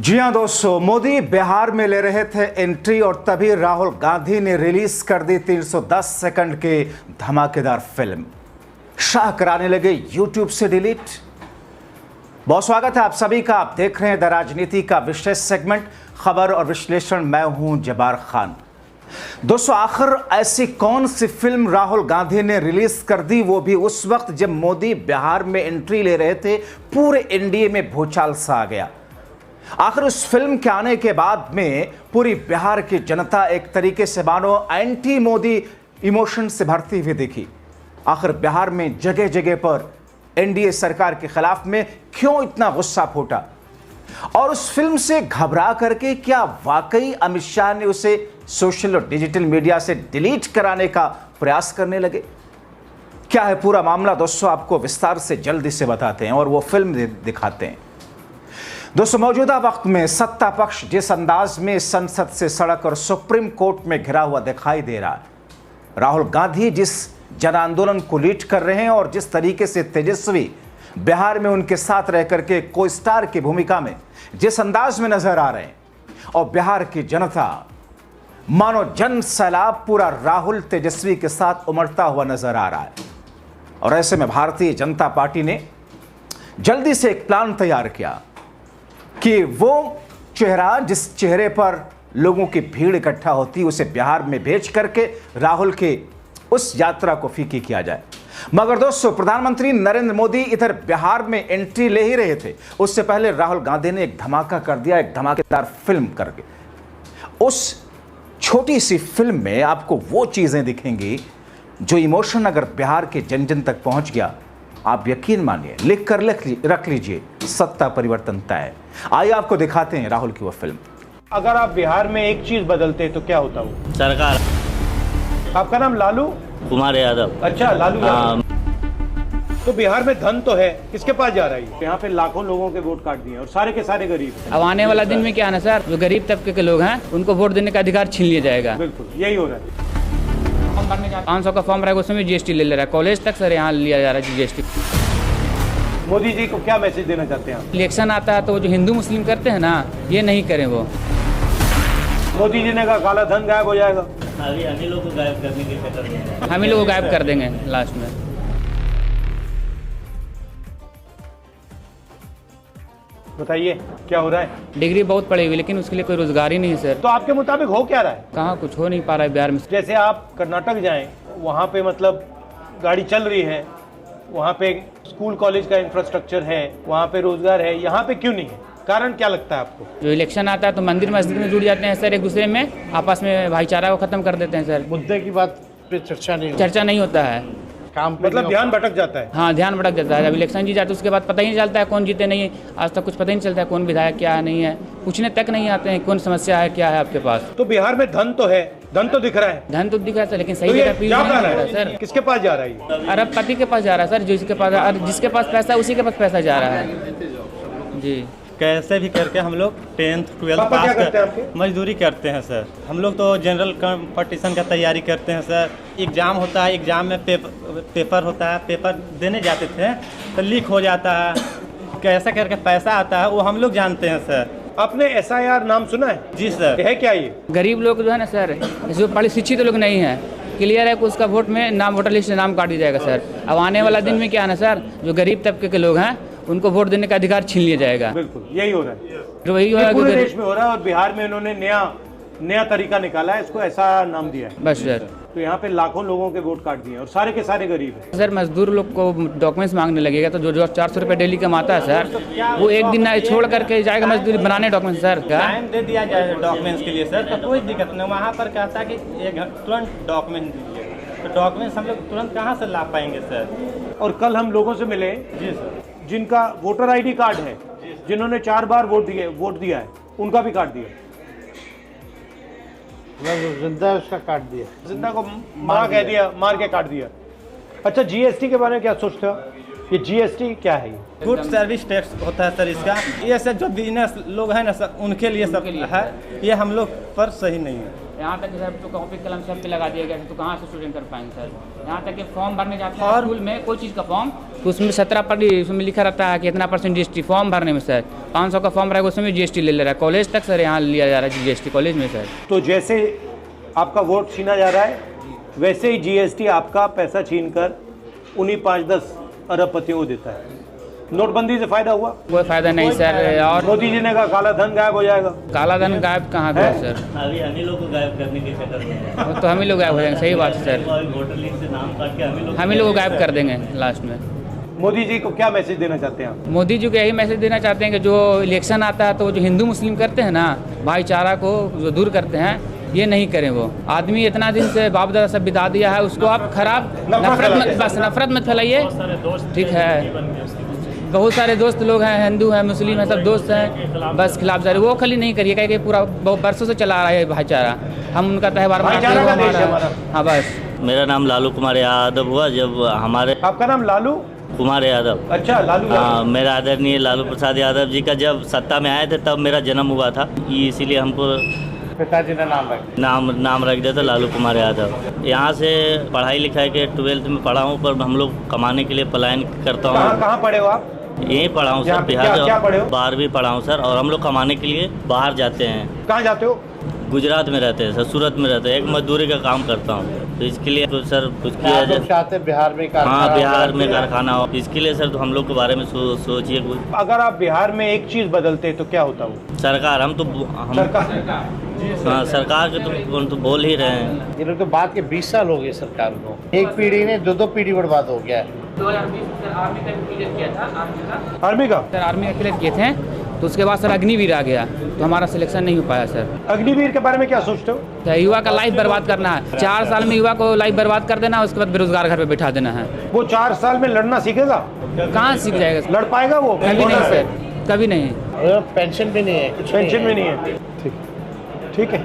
जी हां दोस्तों, मोदी बिहार में ले रहे थे एंट्री और तभी राहुल गांधी ने रिलीज कर दी 310 सेकंड की धमाकेदार फिल्म। शाह कराने लगे यूट्यूब से डिलीट। बहुत स्वागत है आप सभी का। आप देख रहे हैं द राजनीति का विशेष सेगमेंट खबर और विश्लेषण। मैं हूं जबार खान। दोस्तों, आखिर ऐसी कौन सी फिल्म राहुल गांधी ने रिलीज कर दी, वो भी उस वक्त जब मोदी बिहार में एंट्री ले रहे थे। पूरे एनडीए में भूचाल सा आ गया। आखिर उस फिल्म के आने के बाद में पूरी बिहार की जनता एक तरीके से मानो एंटी मोदी इमोशन से भरती हुई दिखी। आखिर बिहार में जगह जगह पर एनडीए सरकार के खिलाफ में क्यों इतना गुस्सा फूटा, और उस फिल्म से घबरा करके क्या वाकई अमित शाह ने उसे सोशल और डिजिटल मीडिया से डिलीट कराने का प्रयास करने लगे? क्या है पूरा मामला दोस्तों, आपको विस्तार से जल्दी से बताते हैं और वो फिल्म दिखाते हैं। दोस्तों, मौजूदा वक्त में सत्ता पक्ष जिस अंदाज में संसद से सड़क और सुप्रीम कोर्ट में घिरा हुआ दिखाई दे रहा है, राहुल गांधी जिस जन आंदोलन को लीड कर रहे हैं और जिस तरीके से तेजस्वी बिहार में उनके साथ रह करके को स्टार की भूमिका में जिस अंदाज में नजर आ रहे हैं, और बिहार की जनता मानो जन सैलाब पूरा राहुल तेजस्वी के साथ उमड़ता हुआ नजर आ रहा है। और ऐसे में भारतीय जनता पार्टी ने जल्दी से एक प्लान तैयार किया कि वो चेहरा जिस चेहरे पर लोगों की भीड़ इकट्ठा होती उसे बिहार में भेज करके राहुल के उस यात्रा को फीकी किया जाए। मगर दोस्तों, प्रधानमंत्री नरेंद्र मोदी इधर बिहार में एंट्री ले ही रहे थे, उससे पहले राहुल गांधी ने एक धमाका कर दिया, एक धमाकेदार फिल्म करके। उस छोटी सी फिल्म में आपको वो चीजें दिखेंगी जो इमोशन अगर बिहार के जन जन तक पहुंच गया, आप यकीन मानिए लिख कर रख लीजिए, सत्ता परिवर्तन तय है। आइए आपको दिखाते हैं राहुल की वो फिल्म। अगर आप बिहार में एक चीज बदलते तो क्या होता? वो सरकार। आपका नाम लालू कुमार यादव। अच्छा, लालू यादव। तो बिहार में धन तो है, किसके पास जा रहा है? यहाँ पे लाखों लोगों के वोट काट दिए और सारे के सारे गरीब। अब आने वाला दिन में क्या है ना सर, जो गरीब तबके के लोग हैं उनको वोट देने का अधिकार छीन लिया जाएगा। बिल्कुल यही हो रहा है। 500 का फॉर्म रहेगा, उसमें जीएसटी ले रहा है। कॉलेज तक सर यहाँ लिया जा रहा है जीएसटी। मोदी जी को क्या मैसेज देना चाहते हैं? इलेक्शन आता है तो जो हिंदू मुस्लिम करते हैं ना, ये नहीं करें। वो मोदी जी ने कहा काला धन गायब हो जाएगा। हम ही लोग को गायब करने की फिक्र है। हम ही लोग को गायब कर देंगे लास्ट में। बताइए क्या हो रहा है? डिग्री बहुत पड़ी हुई, लेकिन उसके लिए कोई रोजगार ही नहीं है सर। तो आपके मुताबिक हो क्या रहा है? कहाँ कुछ हो नहीं पा रहा है बिहार में। जैसे आप कर्नाटक जाएं, वहाँ पे मतलब गाड़ी चल रही है, वहाँ पे स्कूल कॉलेज का इंफ्रास्ट्रक्चर है, वहाँ पे रोजगार है, यहाँ पे क्यों नहीं है? कारण क्या लगता है आपको? जो इलेक्शन आता है तो मंदिर मस्जिद में जुड़ जाते हैं सर, एक दूसरे में आपस में भाईचारा को खत्म कर देते हैं सर। मुद्दे की बात पे चर्चा नहीं होता है, काम पे मतलब ध्यान भटक जाता है। हाँ, ध्यान भटक जाता है। जब इलेक्शन जीत जाते उसके बाद पता ही नहीं चलता है कौन जीते नहीं। आज तक कुछ पता ही नहीं चलता है कौन विधायक क्या नहीं है, पूछने तक नहीं आते हैं कौन समस्या है क्या है आपके पास। तो बिहार में धन तो है, धन तो दिख रहा है। धन तो दिख रहा है लेकिन सही तो जगह ये पे जा नहीं रहा जा रहा है सर। किसके पास जा रहा है? अरबपति के पास जा रहा है सर, जिसके पास पैसा है उसी के पास पैसा जा रहा है जी। कैसे भी करके हम लोग 10th 12th पापा क्या पास करते हैं आपके? मजदूरी करते हैं सर। हम लोग तो जनरल कंपटीशन का तैयारी करते हैं सर। एग्ज़ाम होता है, एग्ज़ाम में पेपर होता है, पेपर देने जाते थे तो लीक हो जाता है। कैसे करके पैसा आता है वो हम लोग जानते हैं सर। आपने SIR नाम सुना है? जी सर। है क्या ये? गरीब लोग जो है ना सर, जो पढ़े शिक्षित लोग नहीं है, क्लियर है कि उसका वोट में नाम, वोटर लिस्ट से नाम काट दिया जाएगा सर। अब आने वाला दिन में क्या है ना सर, जो गरीब तबके के लोग हैं उनको वोट देने का अधिकार छीन लिया जाएगा। बिल्कुल यही हो रहा है। तो वही ये पूरे देश में हो रहा है और बिहार में इन्होंने नया तरीका निकाला है, इसको ऐसा नाम दिया है बस सर। तो यहाँ पे लाखों लोगों के वोट काट दिए और सारे के सारे गरीब हैं। सर मजदूर लोग को डॉक्यूमेंट्स मांगने लगेगा तो जो 400 रुपये डेली कमाता है सर, वो एक दिन छोड़ करके जाएगा मजदूरी बनाने डॉक्यूमेंट सर का। टाइम दे दिया जाए डॉक्यूमेंट्स के लिए सर, तो कोई दिक्कत नहीं। वहाँ पर कहता है कि तुरंत डॉक्यूमेंट दीजिए, तो डॉक्यूमेंट्स हम लोग तुरंत कहाँ से ला पाएंगे सर? और कल हम लोगों से मिले जी सर, जिनका वोटर ID कार्ड है, जिन्होंने 4 बार वोट दिया है, उनका भी काट दिया। जिंदा है उसका काट दिया, जिंदा को मार के काट दिया। अच्छा, GST के बारे में क्या सोचते हो? ये जीएसटी क्या है? गुड सर्विस टैक्स होता है सर इसका। ये सर जो बिजनेस लोग हैं ना सर, उनके लिए सब है, ये हम लोग पर सही नहीं है। यहाँ तक सर तो कॉपी कलम सब पे लगा दिया गया है, तो कहाँ से स्टूडेंट कर पाएंगे सर? यहाँ तक कि फॉर्म भरने जाते हैं स्कूल में कोई चीज़ का फॉर्म, तो उसमें 17% उसमें लिखा रहता है कि इतना % GST फॉर्म भरने में सर। 500 का फॉर्म रहेगा उसमें GST ले रहा है। कॉलेज तक सर यहाँ लिया जा रहा है GST कॉलेज में सर। तो जैसे आपका वोट छीना जा रहा है, वैसे ही जीएसटी आपका पैसा छीनकर उन्हीं 5-10 अरबपतियों को देता है। नोटबंदी से फायदा हुआ? कोई फायदा नहीं सर। और मोदी जी ने कहा काला धन गायब हो जाएगा। काला धन गायब कहाँ पे है सर? अभी हम ही लोग को गायब करने के चक्कर में वो तो हम ही लोग गायब हो जाएंगे। सही बात है सर, वोटर लिस्ट से नाम काट के हम ही लोग को गायब कर देंगे लास्ट में। मोदी जी को क्या मैसेज देना चाहते हैं आप? मोदी जी को यही मैसेज देना चाहते हैं कि जो इलेक्शन आता है तो जो हिंदू मुस्लिम करते हैं ना, भाईचारा को जो दूर करते हैं, ये नहीं करें। वो आदमी इतना दिन से बाप दादा सब बिता दिया है, उसको आप खराब नफरत मत फैलाइए, ठीक है। बहुत सारे दोस्त लोग हैं, हिंदू हैं, मुस्लिम हैं, सब दोस्त हैं, बस खिलाफ जा रहे। वो खाली नहीं करिए, कहीं पूरा बरसों से चला रहा है भाईचारा। हम उनका त्यौहार मनाते हैं, हमारा। हाँ बस। मेरा नाम लालू कुमार यादव हुआ जब हमारे। आपका नाम लालू कुमार यादव? अच्छा, लालू यादव। मेरा आदरणीय लालू प्रसाद यादव जी का जब सत्ता में आए थे तब मेरा जन्म हुआ था, इसीलिए हमको पिताजी ने नाम रख दिया था लालू कुमार यादव। यहाँ से पढ़ाई लिखाई के 12th में पढ़ा हूँ, पर हम लोग कमाने के लिए पलायन करता हूँ। कहाँ पढ़े हो आप? यहीं पढ़ा हूँ सर, बिहार। क्या पढ़े हो? 12वीं पढ़ा हूँ सर। और हम लोग कमाने के लिए बाहर जाते हैं। कहाँ जाते हो? गुजरात में रहते हैं सर, सूरत में रहते हैं। एक मजदूरी का काम करता हूँ, तो इसके लिए तो सर कुछ किया जाए। चाहते बिहार में हाँ, बिहार में कारखाना हो, इसके लिए सर तो हम लोग के बारे में सोचिए कुछ। अगर आप बिहार में एक चीज़ बदलते तो क्या होता वो? सरकार हाँ, सरकार के तो बोल ही रहे हैं। ये लोग तो बात के 20 साल हो गए सरकार को। एक पीढ़ी ने 2 पीढ़ी बर्बाद हो गया है। 2020 सर आर्मी का क्लियर किया था, आर्मी का सर आर्मी का क्लियर किए थे, तो उसके बाद सर अग्निवीर आ गया, तो हमारा सिलेक्शन नहीं हो पाया सर। अग्निवीर के बारे में क्या सोचते हो? तो युवा का लाइफ बर्बाद करना है, 4 साल में युवा को लाइफ बर्बाद कर देना, उसके बाद बेरोजगार घर पे बैठा देना है। वो 4 साल में लड़ना सीखेगा? कहाँ सीख जाएगा? लड़ पाएगा वो? कभी नहीं सर, कभी नहीं। पेंशन भी नहीं है, कुछ पेंशन भी नहीं है। ठीक है,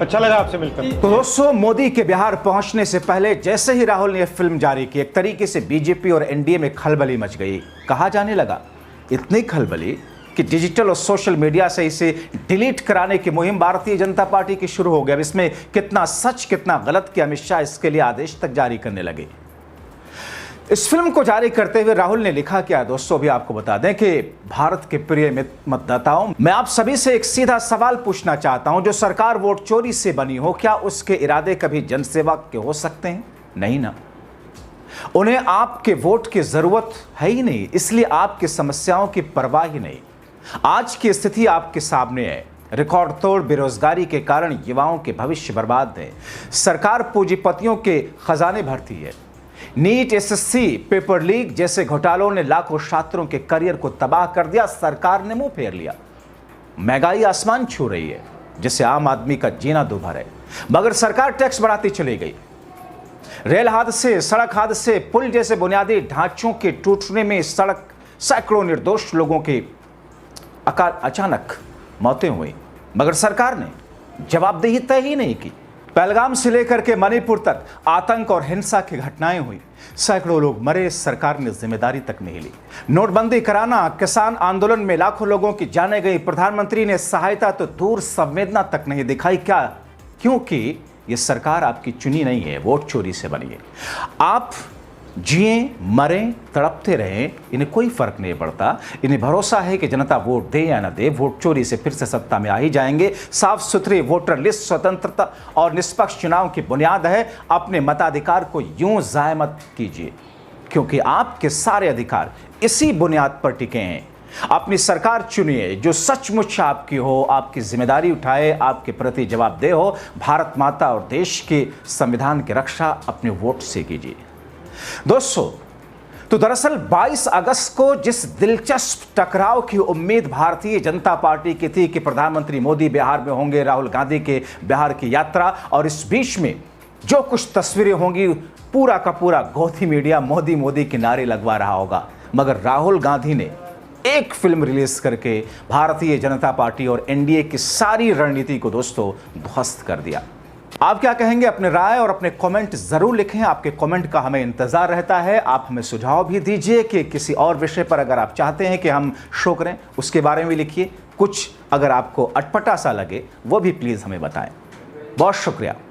अच्छा लगा आपसे मिलकर। तो दोस्तों, मोदी के बिहार पहुंचने से पहले जैसे ही राहुल ने यह फिल्म जारी की, एक तरीके से बीजेपी और एनडीए में खलबली मच गई। कहा जाने लगा, इतनी खलबली कि डिजिटल और सोशल मीडिया से इसे डिलीट कराने की मुहिम भारतीय जनता पार्टी की शुरू हो गई। अब इसमें कितना सच कितना गलत कि अमित शाह इसके लिए आदेश तक जारी करने लगे। इस फिल्म को जारी करते हुए राहुल ने लिखा क्या दोस्तों, भी आपको बता दें कि भारत के प्रिय मतदाताओं, मैं आप सभी से एक सीधा सवाल पूछना चाहता हूं। जो सरकार वोट चोरी से बनी हो, क्या उसके इरादे कभी जनसेवा के हो सकते हैं? नहीं ना। उन्हें आपके वोट की जरूरत है ही नहीं, इसलिए आपकी समस्याओं की परवाह ही नहीं। आज की स्थिति आपके सामने है। रिकॉर्ड तोड़ बेरोजगारी के कारण युवाओं के भविष्य बर्बाद है। सरकार पूंजीपतियों के खजाने भरती है। नीट, एसएससी, पेपर लीक जैसे घोटालों ने लाखों छात्रों के करियर को तबाह कर दिया। सरकार ने मुंह फेर लिया। महंगाई आसमान छू रही है, जिससे आम आदमी का जीना दुभर है, मगर सरकार टैक्स बढ़ाती चली गई। रेल हादसे, सड़क हादसे, पुल जैसे बुनियादी ढांचों के टूटने में सैकड़ों निर्दोष लोगों की अचानक मौतें हुई, मगर सरकार ने जवाबदेही तय ही नहीं की। पहलगाम से लेकर के मणिपुर तक आतंक और हिंसा की घटनाएं हुई, सैकड़ों लोग मरे, सरकार ने जिम्मेदारी तक नहीं ली। नोटबंदी कराना, किसान आंदोलन में लाखों लोगों की जानें गई, प्रधानमंत्री ने सहायता तो दूर संवेदना तक नहीं दिखाई। क्या? क्योंकि ये सरकार आपकी चुनी नहीं है, वोट चोरी से बनी है। आप जिए मरें तड़पते रहें, इन्हें कोई फर्क नहीं पड़ता। इन्हें भरोसा है कि जनता वोट दे या ना दे, वोट चोरी से फिर से सत्ता में आ ही जाएंगे। साफ सुथरी वोटर लिस्ट स्वतंत्रता और निष्पक्ष चुनाव की बुनियाद है। अपने मताधिकार को यूं जाया मत कीजिए, क्योंकि आपके सारे अधिकार इसी बुनियाद पर टिके हैं। अपनी सरकार चुनिए जो सचमुच आपकी हो, आपकी जिम्मेदारी उठाए, आपके प्रति जवाबदेह हो। भारत माता और देश के संविधान की रक्षा अपने वोट से कीजिए। दोस्तों, तो दरअसल 22 अगस्त को जिस दिलचस्प टकराव की उम्मीद भारतीय जनता पार्टी की थी कि प्रधानमंत्री मोदी बिहार में होंगे, राहुल गांधी के बिहार की यात्रा, और इस बीच में जो कुछ तस्वीरें होंगी, पूरा का पूरा गोदी मीडिया मोदी मोदी के नारे लगवा रहा होगा, मगर राहुल गांधी ने एक फिल्म रिलीज करके भारतीय जनता पार्टी और एनडीए की सारी रणनीति को दोस्तों ध्वस्त कर दिया। आप क्या कहेंगे? अपने राय और अपने कमेंट जरूर लिखें। आपके कमेंट का हमें इंतजार रहता है। आप हमें सुझाव भी दीजिए कि किसी और विषय पर अगर आप चाहते हैं कि हम शो करें, उसके बारे में लिखिए। कुछ अगर आपको अटपटा सा लगे वो भी प्लीज हमें बताएं। बहुत शुक्रिया।